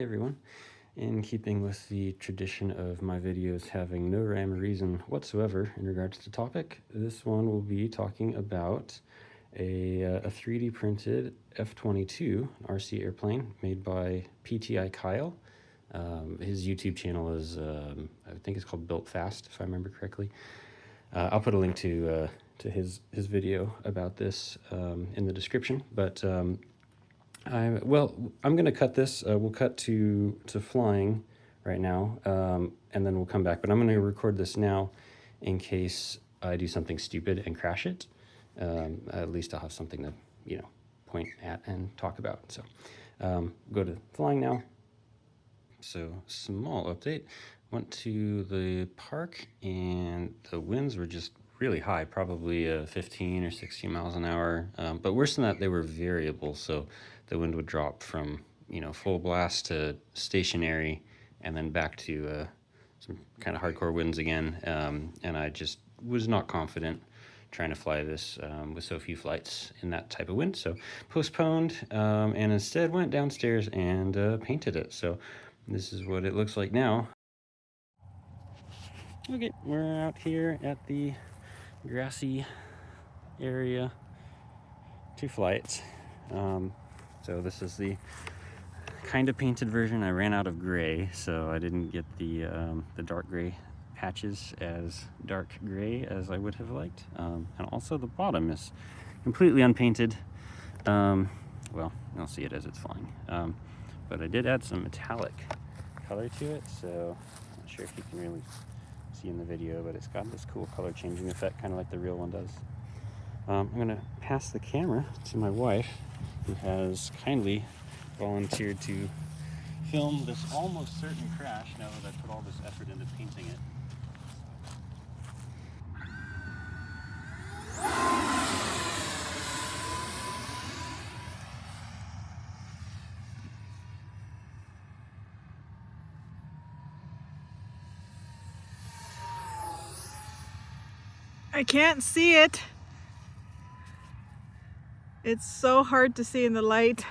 everyone. In keeping with the tradition of my videos having no rhyme or reason whatsoever in regards to topic, this one will be talking about a 3D printed F-22 RC airplane made by PTIKYLE. His YouTube channel is, I think it's called Built Fast, if I remember correctly. I'll put a link to his video about this in the description, but I'm going to cut this. We'll cut to flying right now, and then we'll come back. But I'm going to record this now in case I do something stupid and crash it. At least I'll have something to, point at and talk about. So go to flying now. So small update. Went to the park and the winds were just really high, probably 15 or 16 miles an hour. But worse than that, they were variable. So the wind would drop from, full blast to stationary and then back to some kind of hardcore winds again. And I just was not confident trying to fly this with so few flights in that type of wind. So postponed and instead went downstairs and painted it. So this is what it looks like now. Okay, we're out here at the grassy area to fly it. So this is the kind of painted version. I ran out of gray, so I didn't get the dark gray patches as dark gray as I would have liked. And also the bottom is completely unpainted. Well, you'll see it as it's flying. But I did add some metallic color to it, so I'm not sure if you can really see in the video, but it's got this cool color changing effect, kind of like the real one does. I'm going to pass the camera to my wife, who has kindly volunteered to film this almost certain crash now that I put all this effort into painting it. I can't see it. It's so hard to see in the light.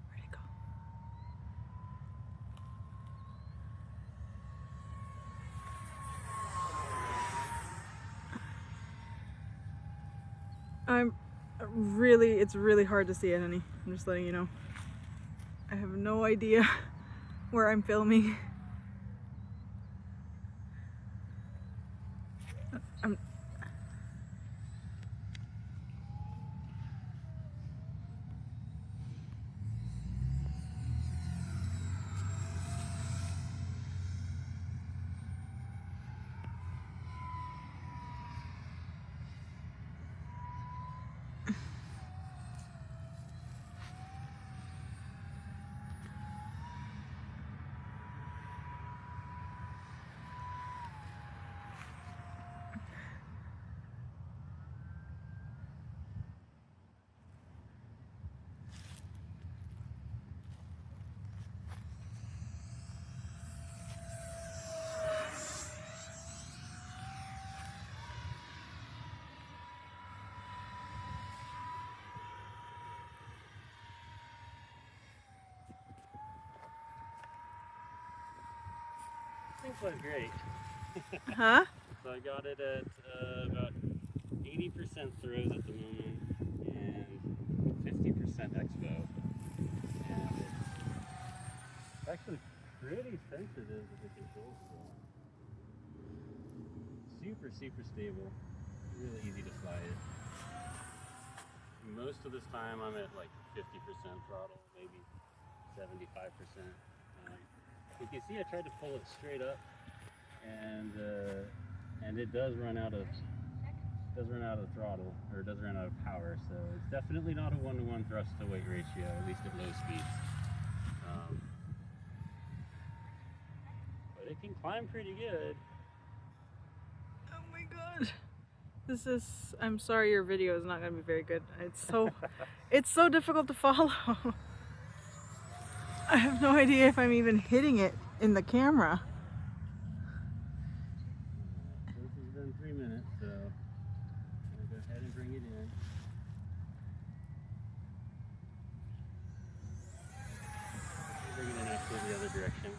Where'd it go? It's really hard to see it, honey. I'm just letting you know. I have no idea where I'm filming. Things went great. Huh? So I got it at about 80% throws at the moment and 50% expo. And it's actually pretty sensitive to the controls. Super stable. Really easy to fly it. Most of this time I'm at like 50% throttle, maybe 75%. You can see I tried to pull it straight up, and it does run out of throttle, or it does run out of power. So it's definitely not a 1-to-1 thrust to weight ratio, at least at low speeds. But it can climb pretty good. Oh my god. I'm sorry your video is not going to be very good. It's so difficult to follow. I have no idea if I'm even hitting it. in the camera. So this has been 3 minutes, so I'm gonna go ahead and bring it in. Bring it in actually the other direction.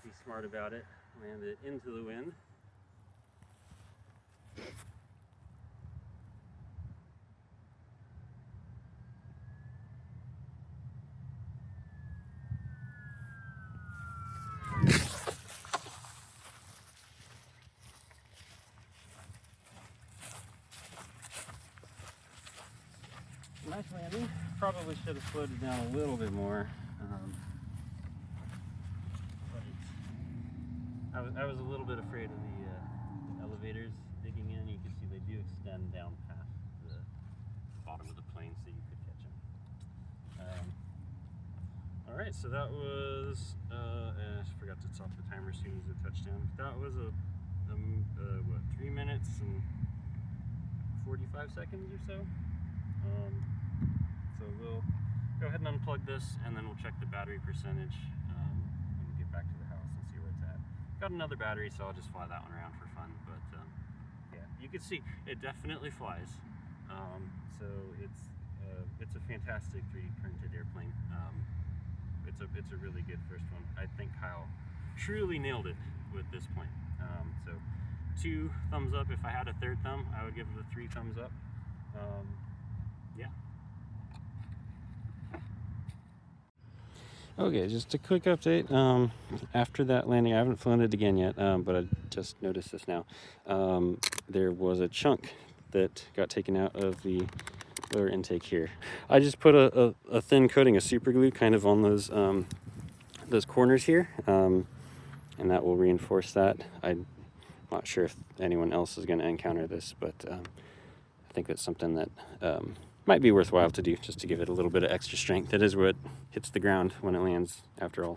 Be smart about it. Land it into the wind. Nice landing. Probably should have slowed it down a little bit more. But I was a little bit afraid of the elevators digging in. You can see they do extend down past the bottom of the plane so you could catch them. All right, so that was, I forgot to stop the timer as soon as it touched down. That was what, 3 minutes and 45 seconds or so? So we'll go ahead and unplug this, and then we'll check the battery percentage when we get back to the house and see where it's at. Got another battery, so I'll just fly that one around for fun. But yeah, you can see it definitely flies. So it's a fantastic 3D printed airplane. It's a really good first one. I think Kyle truly nailed it with this plane. So 2 thumbs up. If I had a third thumb, I would give it a 3 thumbs up. Yeah. Okay, just a quick update. After that landing, I haven't flown it again yet, but I just noticed this now. There was a chunk that got taken out of the lower intake here. I just put a thin coating of super glue kind of on those corners here, and that will reinforce that. I'm not sure if anyone else is going to encounter this, but I think that's something that might be worthwhile to do, just to give it a little bit of extra strength. That is where it hits the ground when it lands, after all.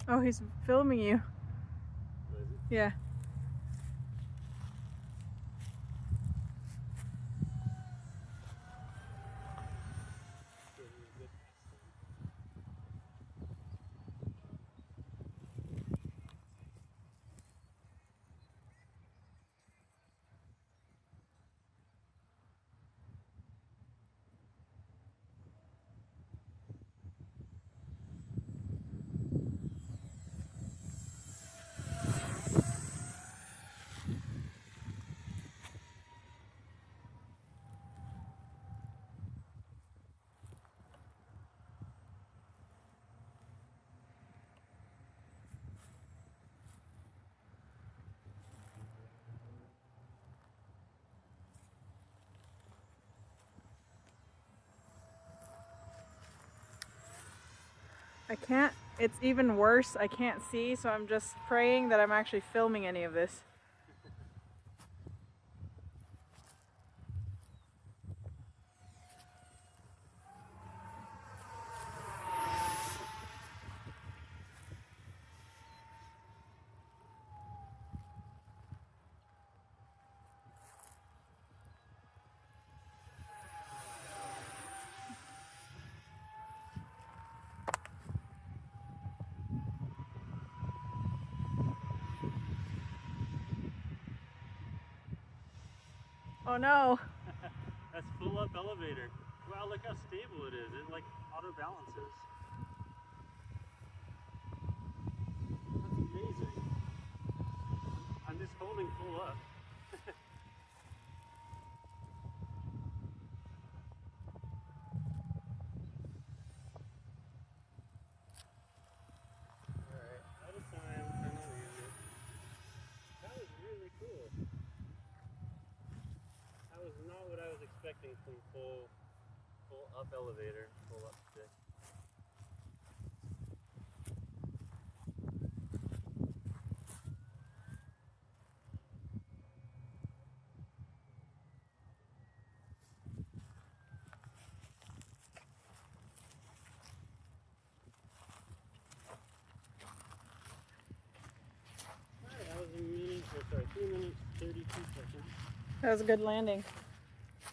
Oh, he's filming you. Yeah. I can't, it's even worse. I can't see, so I'm just praying that I'm actually filming any of this. Oh no. That's full up elevator. Wow, look how stable it is. It like auto balances. That's amazing. I'm just holding full up. looking from full up elevator, full up stick. Alright, that was 3 minutes, 32 seconds. That was a good landing.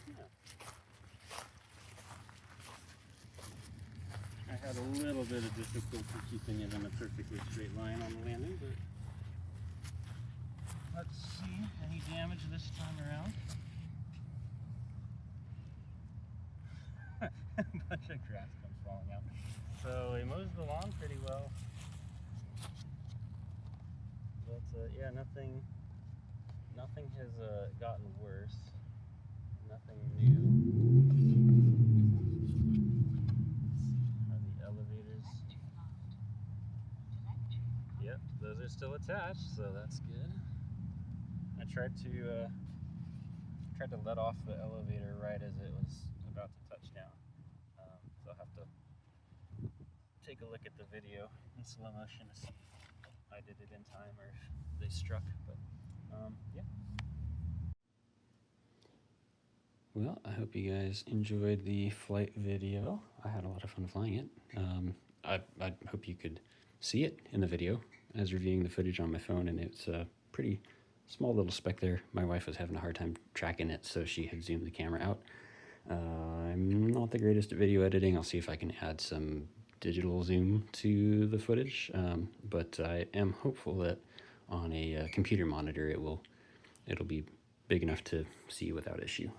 Yeah. I had a little bit of difficulty keeping it in a perfectly straight line on the landing, but let's see, any damage this time around? A bunch of grass comes falling out. So he mows the lawn pretty well. But yeah, nothing has gotten worse. Nothing new. Are the elevators? Yep, those are still attached, so that's good. I tried to let off the elevator right as it was about to touch down. So I'll have to take a look at the video in slow motion to see if I did it in time or if they struck. But yeah. Well, I hope you guys enjoyed the flight video. I had a lot of fun flying it. I hope you could see it in the video. I was reviewing the footage on my phone, and it's a pretty small little speck there. My wife was having a hard time tracking it, so she had zoomed the camera out. I'm not the greatest at video editing. I'll see if I can add some digital zoom to the footage, but I am hopeful that on a computer monitor it'll be big enough to see without issue.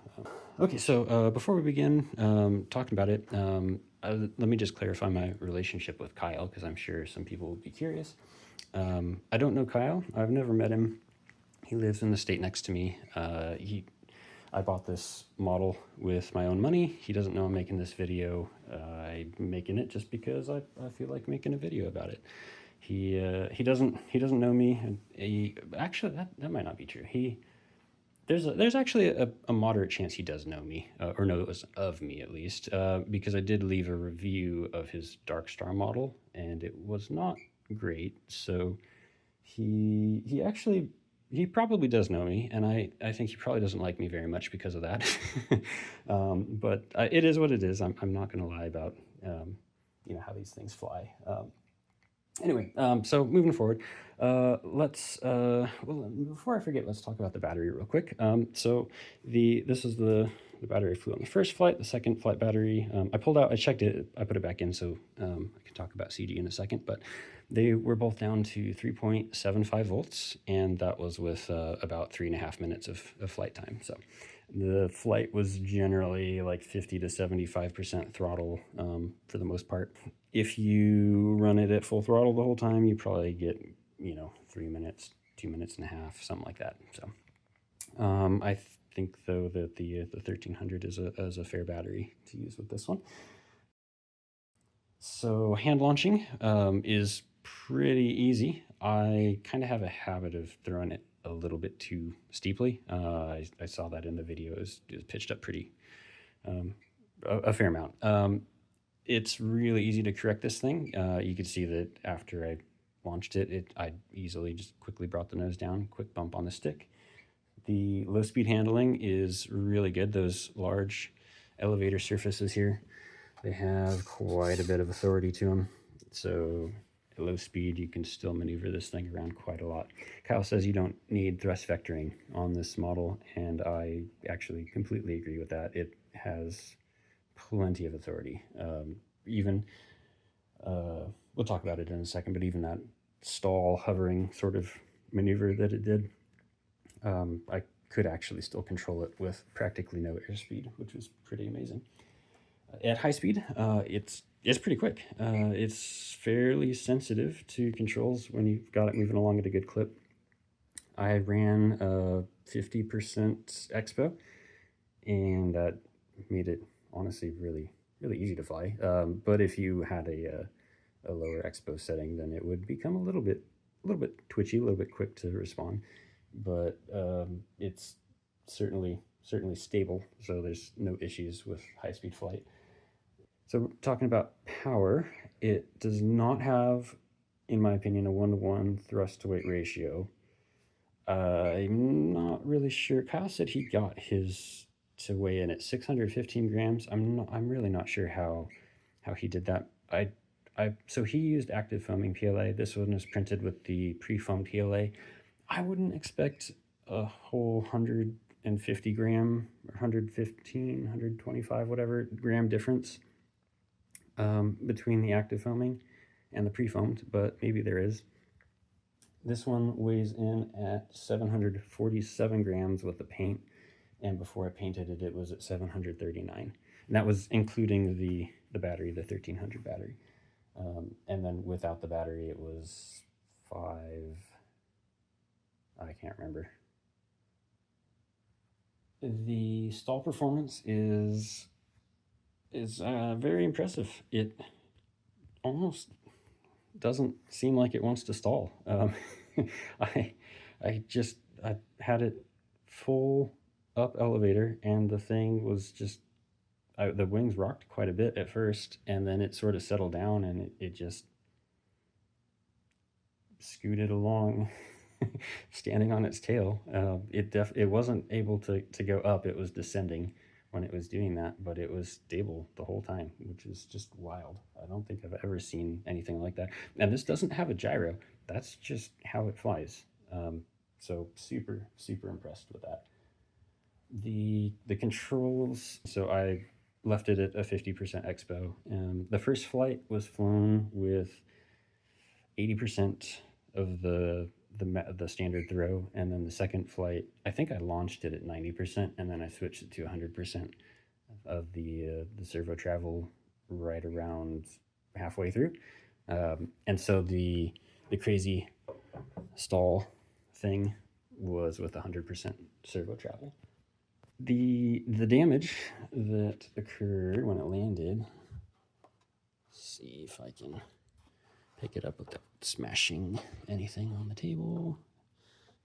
Okay, so before we begin talking about it, let me just clarify my relationship with Kyle, because I'm sure some people will be curious. I don't know Kyle. I've never met him. He lives in the state next to me. I bought this model with my own money. He doesn't know I'm making this video. I'm making it just because I feel like making a video about it. He doesn't know me. Actually, that might not be true. There's actually a moderate chance he does know me, or knows of me at least, because I did leave a review of his Dark Star model, and it was not great. So he probably does know me, and I think he probably doesn't like me very much because of that. But it is what it is. I'm not going to lie about how these things fly. Anyway, so moving forward, before I forget, let's talk about the battery real quick. So this is the battery I flew on the first flight. The second flight battery, I pulled out, I checked it, I put it back in, so I can talk about CG in a second, but they were both down to 3.75 volts, and that was with about 3.5 minutes of flight time. So the flight was generally like 50 to 75% throttle for the most part. If you run it at full throttle the whole time, you probably get 3 minutes, 2.5 minutes, something like that. So I think though that the 1300 is a fair battery to use with this one. So hand launching is pretty easy. I kind of have a habit of throwing it a little bit too steeply. I saw that in the video. It was pitched up pretty a fair amount. It's really easy to correct this thing. You could see that after I launched it, I easily just quickly brought the nose down, quick bump on the stick. The low speed handling is really good. Those large elevator surfaces here, they have quite a bit of authority to them. So at low speed, you can still maneuver this thing around quite a lot. Kyle says you don't need thrust vectoring on this model, and I actually completely agree with that. It has plenty of authority. We'll talk about it in a second, but even that stall hovering sort of maneuver that it did, I could actually still control it with practically no airspeed, which was pretty amazing. At high speed, it's pretty quick. It's fairly sensitive to controls when you've got it moving along at a good clip. I ran 50% expo, and that made it honestly really easy to fly. But if you had a lower expo setting, then it would become a little bit twitchy, a little bit quick to respond. But it's certainly certainly stable, so there's no issues with high-speed flight. So talking about power, it does not have, in my opinion, a 1-to-1 thrust-to-weight ratio. I'm not really sure. Kyle said he got his to weigh in at 615 grams. I'm really not sure how he did that. So he used active foaming PLA. This one was printed with the pre-foam PLA. I wouldn't expect a whole 150 gram or 115, 125, whatever gram difference between the active foaming and the pre-foamed, but maybe there is. This one weighs in at 747 grams with the paint, and before I painted it, it was at 739. And that was including the battery, the 1300 battery. And then without the battery, it was 5, I can't remember. The stall performance is very impressive. It almost doesn't seem like it wants to stall. I had it full up elevator, and the thing was just, the wings rocked quite a bit at first, and then it sort of settled down, and it just scooted along, standing on its tail. It wasn't able to go up. It was descending when it was doing that, but it was stable the whole time, which is just wild. I don't think I've ever seen anything like that. And this doesn't have a gyro. That's just how it flies. So super, super impressed with that. The controls, so I left it at a 50% expo. The first flight was flown with 80% of the standard throw, and then the second flight, I think I launched it at 90%, and then I switched it to 100% of the servo travel right around halfway through. And so the crazy stall thing was with 100% servo travel. The damage that occurred when it landed, let's see if I can pick it up without smashing anything on the table.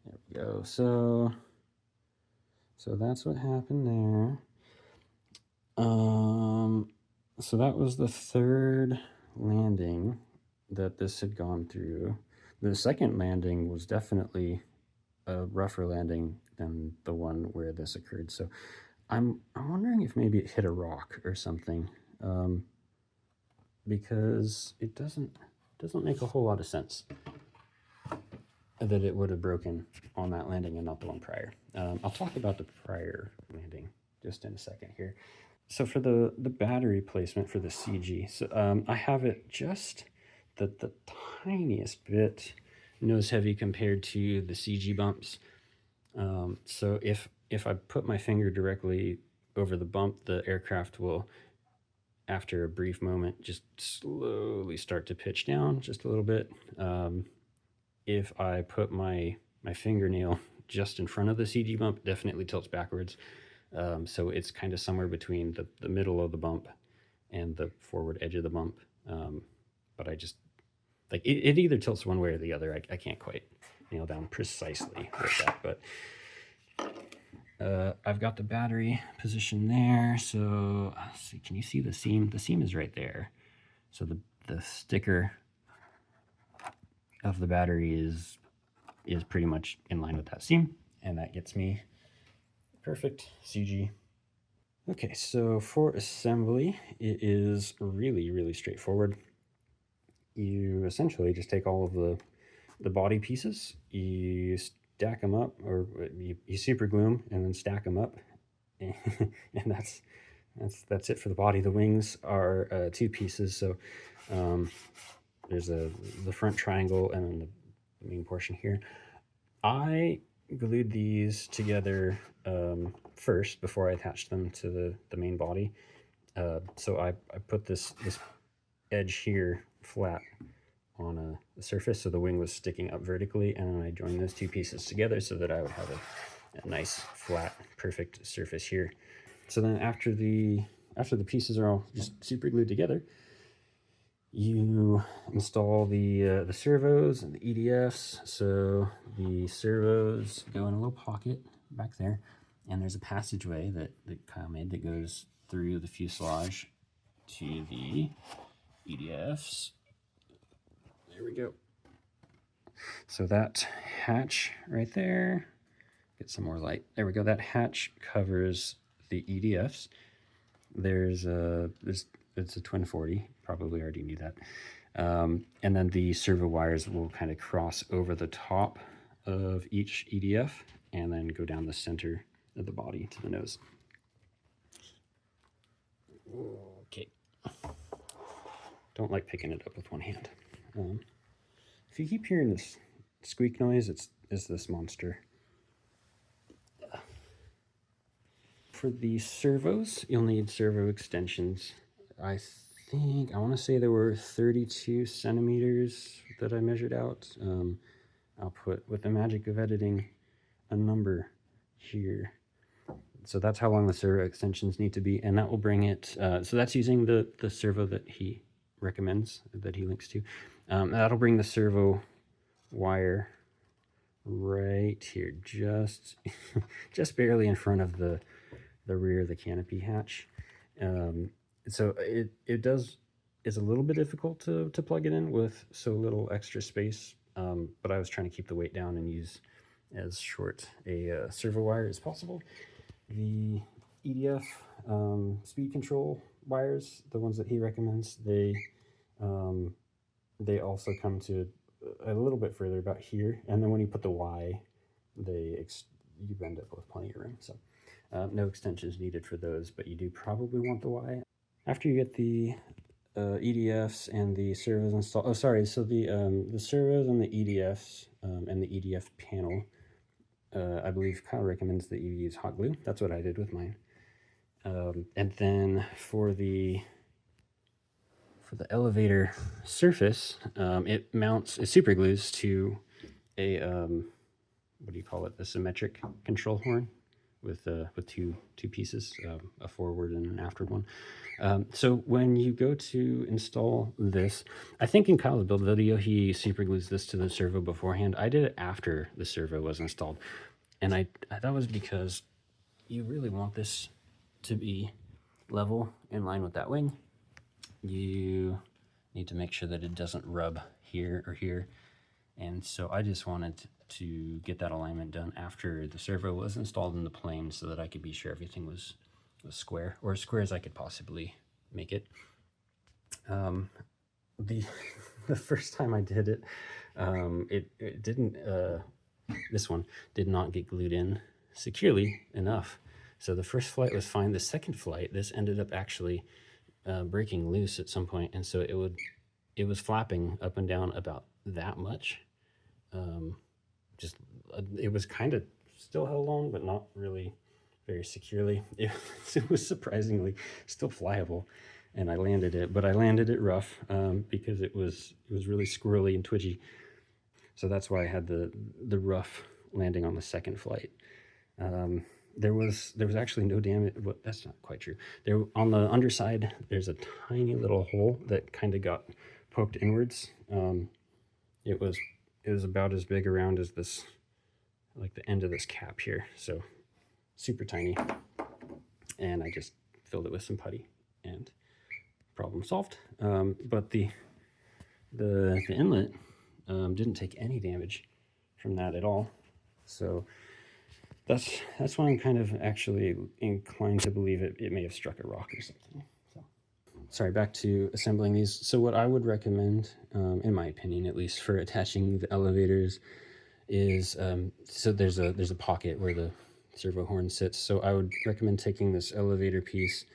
There we go. So that's what happened there. So that was the third landing that this had gone through. The second landing was definitely a rougher landing than the one where this occurred. So I'm wondering if maybe it hit a rock or something, because it doesn't make a whole lot of sense that it would have broken on that landing and not the one prior. I'll talk about the prior landing just in a second here. So for the battery placement for the CG, so I have it just the tiniest bit nose heavy compared to the CG bumps. So if I put my finger directly over the bump, the aircraft will, after a brief moment, just slowly start to pitch down just a little bit. If I put my fingernail just in front of the CG bump, it definitely tilts backwards. So it's kind of somewhere between the middle of the bump and the forward edge of the bump. But I just, like, it either tilts one way or the other. I can't quite nail down precisely with that, but I've got the battery position there. So let's see, can you see the seam? The seam is right there. So the sticker of the battery is pretty much in line with that seam, and that gets me perfect CG. Okay, so for assembly, it is really, really straightforward. You essentially just take all of the body pieces, you stack them up, or you super glue them and then stack them up, and that's it for the body. The wings are 2 pieces, so there's the front triangle and then the main portion here. I glued these together first before I attached them to the main body. So I put this edge here flat on a surface, so the wing was sticking up vertically, and I joined those 2 pieces together so that I would have a nice flat perfect surface here. So then after the pieces are all just super glued together, you install the servos and the EDFs. So the servos go in a little pocket back there, And there's a passageway that Kyle made that goes through the fuselage to the EDFs. There we go. So that hatch right there, get some more light. There we go. That hatch covers the EDFs. It's a twin 40, probably already knew that. And then the servo wires will kind of cross over the top of each EDF and then go down the center of the body to the nose. Okay. Don't like picking it up with one hand. If you keep hearing this squeak noise, it's this monster. For the servos, you'll need servo extensions. I want to say there were 32 centimeters that I measured out. I'll put, with the magic of editing, a number here. So that's how long the servo extensions need to be, and that will bring it, so that's using the servo that he recommends, that he links to. That'll bring the servo wire right here, just barely in front of the rear of the canopy hatch. So it's a little bit difficult to plug it in with so little extra space, but I was trying to keep the weight down and use as short a servo wire as possible. The EDF speed control wires, the ones that he recommends, they also come to a little bit further, about here, and then when you put the Y, you end up with plenty of room. So no extensions needed for those, but you do probably want the Y. After you get the EDFs and the servos installed, so the servos and the EDFs and the EDF panel, I believe Kyle recommends that you use hot glue. That's what I did with mine. And then for the elevator surface, it super glues to a what do you call it? The symmetric control horn with two pieces, a forward and an afterward one. So when you go to install this, I think in Kyle's build video he super glues this to the servo beforehand. I did it after the servo was installed, and that was because you really want this to be level in line with that wing. You need to make sure that it doesn't rub here or here, and so I just wanted to get that alignment done after the servo was installed in the plane, so that I could be sure everything was square, or as square as I could possibly make it. The first time I did it, it didn't. This one did not get glued in securely enough. So the first flight was fine. The second flight, this ended up actually breaking loose at some point, and so it was flapping up and down about that much. It was kind of still held on, but not really very securely. It was surprisingly still flyable, and I landed it, but I landed it rough because it was really squirrely and twitchy. So that's why I had the rough landing on the second flight. There was actually no damage. Well, that's not quite true. There, on the underside, there's a tiny little hole that kind of got poked inwards. It was about as big around as this, like the end of this cap here. So super tiny. And I just filled it with some putty and problem solved. But the inlet didn't take any damage from that at all. So that's why I'm kind of actually inclined to believe it may have struck a rock or something. So, sorry, back to assembling these. So what I would recommend, in my opinion at least, for attaching the elevators is, so there's a pocket where the servo horn sits. So I would recommend taking this elevator piece,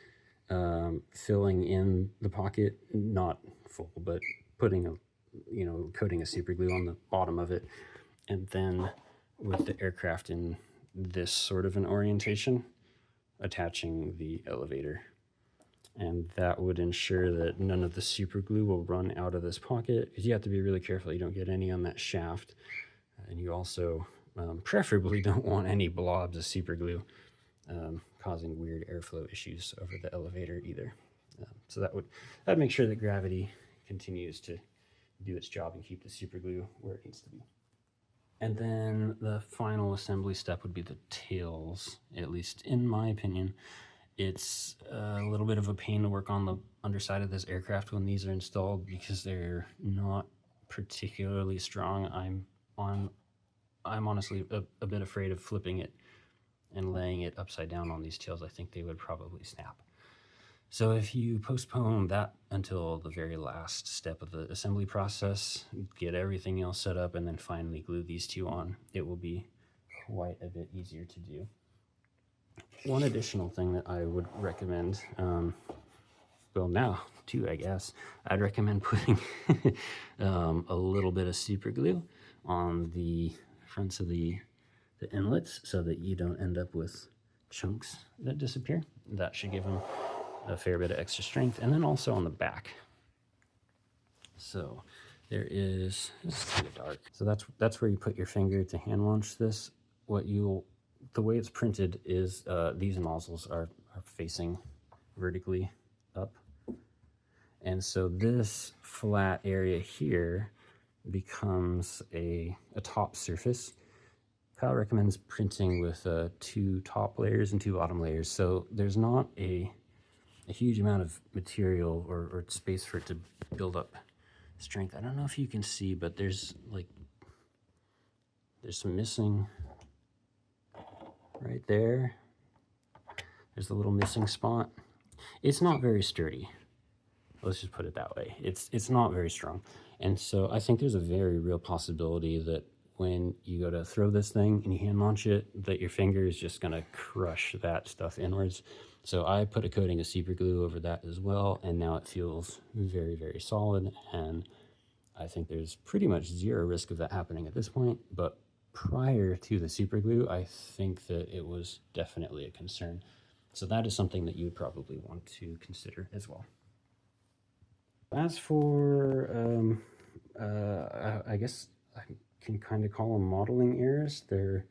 filling in the pocket, not full, but putting coating a super glue on the bottom of it, and then with the aircraft in this sort of an orientation, attaching the elevator. And that would ensure that none of the super glue will run out of this pocket, because you have to be really careful you don't get any on that shaft. And you also preferably don't want any blobs of super glue causing weird airflow issues over the elevator either. So that'd make sure that gravity continues to do its job and keep the super glue where it needs to be. And then the final assembly step would be the tails, at least in my opinion. It's a little bit of a pain to work on the underside of this aircraft when these are installed because they're not particularly strong. I'm honestly a bit afraid of flipping it and laying it upside down on these tails. I think they would probably snap. So if you postpone that until the very last step of the assembly process, get everything else set up, and then finally glue these two on, it will be quite a bit easier to do. One additional thing that I would recommend, well now too I guess, I'd recommend putting a little bit of super glue on the fronts of the inlets so that you don't end up with chunks that disappear. That should give them a fair bit of extra strength. And then also on the back. So there is, this is kind of dark. So that's where you put your finger to hand launch this. The way it's printed is these nozzles are facing vertically up. And so this flat area here becomes a top surface. Kyle recommends printing with 2 top layers and 2 bottom layers. So there's not a huge amount of material or space for it to build up strength. I don't know if you can see, but there's some missing right there. There's a little missing spot. It's not very sturdy. Let's just put it that way. It's not very strong. And so I think there's a very real possibility that when you go to throw this thing and you hand launch it, that your finger is just gonna crush that stuff inwards. So I put a coating of super glue over that as well, and now it feels very, very solid, and I think there's pretty much zero risk of that happening at this point, but prior to the super glue, I think that it was definitely a concern. So that is something that you would probably want to consider as well. As for, I guess I can kind of call them modeling errors. There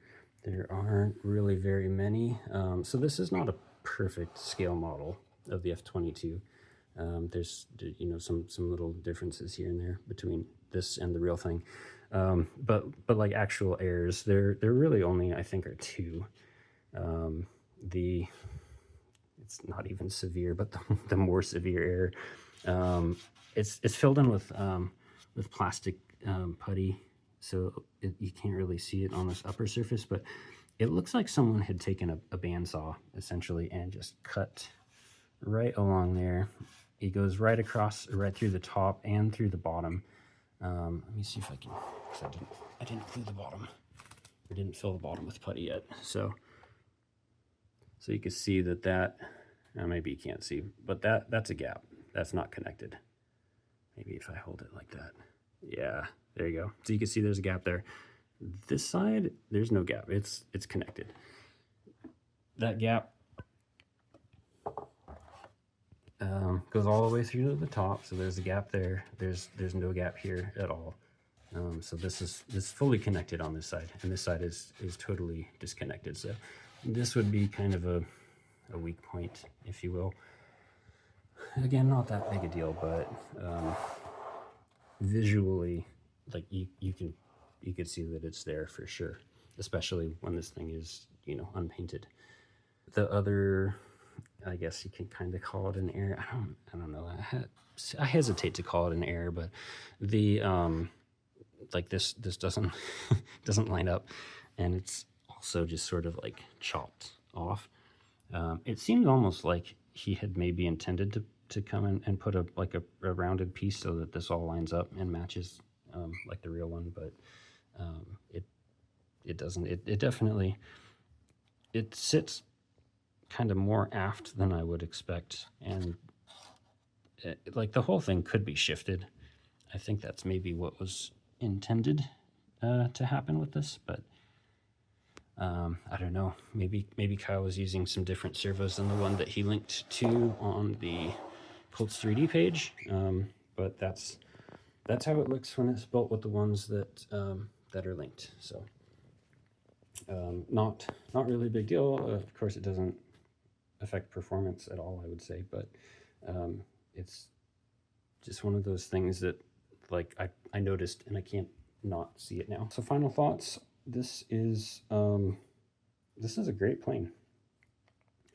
aren't really very many. So this is not a perfect scale model of the F-22. There's some little differences here and there between this and the real thing. But like actual errors, there really only, I think, are 2. It's not even severe, but the more severe error, it's filled in with plastic putty, so you can't really see it on this upper surface, but it looks like someone had taken a bandsaw essentially and just cut right along there. It goes right across, right through the top and through the bottom. Let me see if I can, because I didn't glue the bottom. I didn't fill the bottom with putty yet, so you can see that maybe you can't see, but that's a gap. That's not connected. Maybe if I hold it like that. Yeah, there you go. So you can see there's a gap there. This side, there's no gap. It's connected. That gap goes all the way through to the top. So there's a gap there. There's no gap here at all. So this is fully connected on this side, and this side is totally disconnected. So this would be kind of a weak point, if you will. Again, not that big a deal, but visually, like you could see that it's there for sure, especially when this thing is unpainted. The other, I guess you can kind of call it an error. I don't know. I hesitate to call it an error, but the like this doesn't doesn't line up, and it's also just sort of like chopped off. It seemed almost like he had maybe intended to come in and put a rounded piece so that this all lines up and matches like the real one, but it doesn't. It definitely, it sits kind of more aft than I would expect, and like the whole thing could be shifted. I think that's maybe what was intended to happen with this, but I don't know. Maybe Kyle was using some different servos than the one that he linked to on the Colts 3D page, but that's how it looks when it's built with the ones that are linked. So not really a big deal. Of course, it doesn't affect performance at all, I would say, but it's just one of those things that like I noticed, and I can't not see it now. So final thoughts. This is a great plane.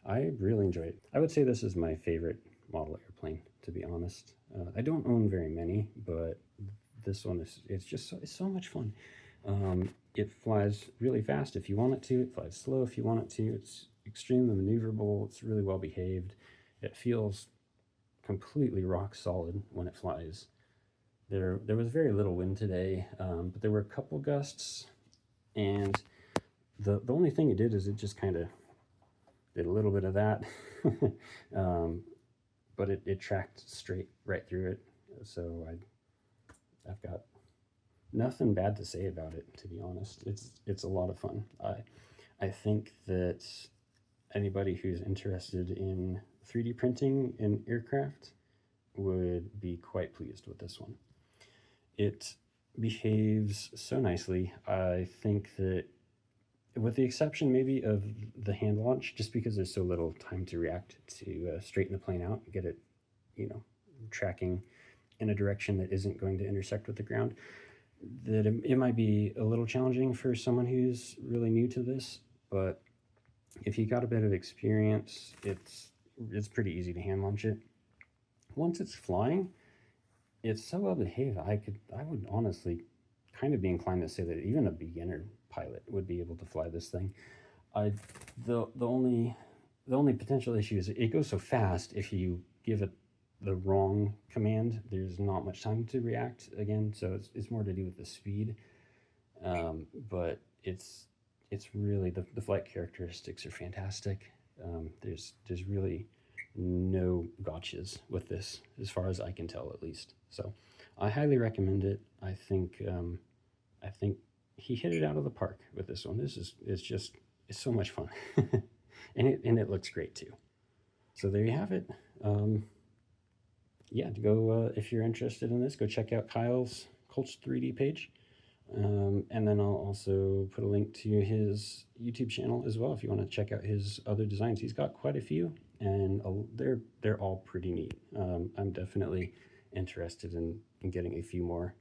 I really enjoy it. I would say this is my favorite model airplane, to be honest. I don't own very many, but this one it's so much fun. It flies really fast if you want it to. It flies slow if you want it to. It's extremely maneuverable. It's really well behaved. It feels completely rock solid when it flies. There was very little wind today, but there were a couple gusts, and the only thing it did is it just kind of did a little bit of that, but it tracked straight right through it. So I've got nothing bad to say about it, to be honest. It's a lot of fun. I think that anybody who's interested in 3D printing in aircraft would be quite pleased with this one. It behaves so nicely. I think that, with the exception maybe of the hand launch, just because there's so little time to react to straighten the plane out and get it, tracking in a direction that isn't going to intersect with the ground, that it might be a little challenging for someone who's really new to this. But if you got a bit of experience, it's pretty easy to hand launch it. Once it's flying, it's so well behaved. I would honestly kind of be inclined to say that even a beginner pilot would be able to fly this thing. The only potential issue is it goes so fast. If you give it the wrong command, there's not much time to react again. So it's more to do with the speed. But it's really, the flight characteristics are fantastic. There's really no gotchas with this, as far as I can tell, at least. So I highly recommend it. I think he hit it out of the park with this one. It's so much fun. and it looks great too. So there you have it. Yeah, go if you're interested in this, go check out Kyle's Cults 3D page. And then I'll also put a link to his YouTube channel as well if you want to check out his other designs. He's got quite a few, and they're all pretty neat. I'm definitely interested in getting a few more